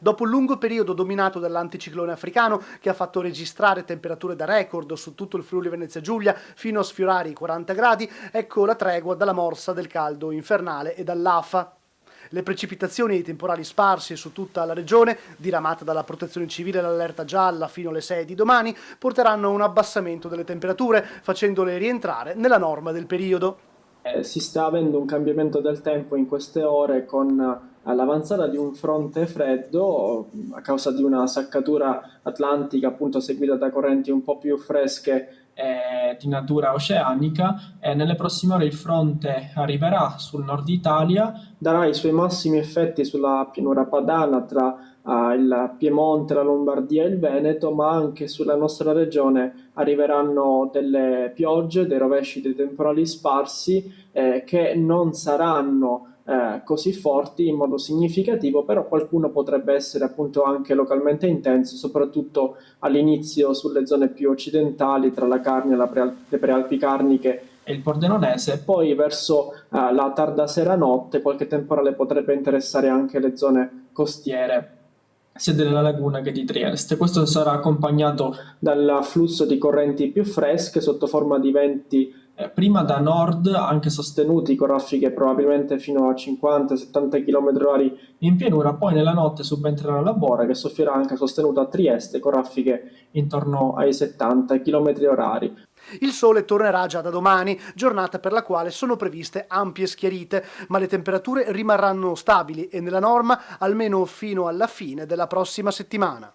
Dopo un lungo periodo dominato dall'anticiclone africano che ha fatto registrare temperature da record su tutto il Friuli Venezia Giulia fino a sfiorare i 40 gradi, ecco la tregua dalla morsa del caldo infernale e dall'afa. Le precipitazioni e i temporali sparsi su tutta la regione, diramata dalla Protezione Civile l'allerta gialla fino alle 6 di domani, porteranno a un abbassamento delle temperature, facendole rientrare nella norma del periodo. Si sta avendo un cambiamento del tempo in queste ore con l'avanzata di un fronte freddo a causa di una saccatura atlantica appunto seguita da correnti un po' più fresche di natura oceanica e nelle prossime ore il fronte arriverà sul nord Italia, darà i suoi massimi effetti sulla pianura padana tra il Piemonte, la Lombardia e il Veneto, ma anche sulla nostra regione arriveranno delle piogge, dei rovesci, dei temporali sparsi che non saranno così forti in modo significativo, però qualcuno potrebbe essere appunto anche localmente intenso, soprattutto all'inizio sulle zone più occidentali, tra la Carnia, le prealpi carniche e il Pordenonese, poi verso la tarda sera notte qualche temporale potrebbe interessare anche le zone costiere sia della laguna che di Trieste. Questo sarà accompagnato dal flusso di correnti più fresche sotto forma di venti prima da nord, anche sostenuti con raffiche probabilmente fino a 50-70 km/h in pianura, poi nella notte subentrerà la Bora che soffierà anche sostenuta a Trieste con raffiche intorno ai 70 km/h. Il sole tornerà già da domani, giornata per la quale sono previste ampie schiarite, ma le temperature rimarranno stabili e nella norma almeno fino alla fine della prossima settimana.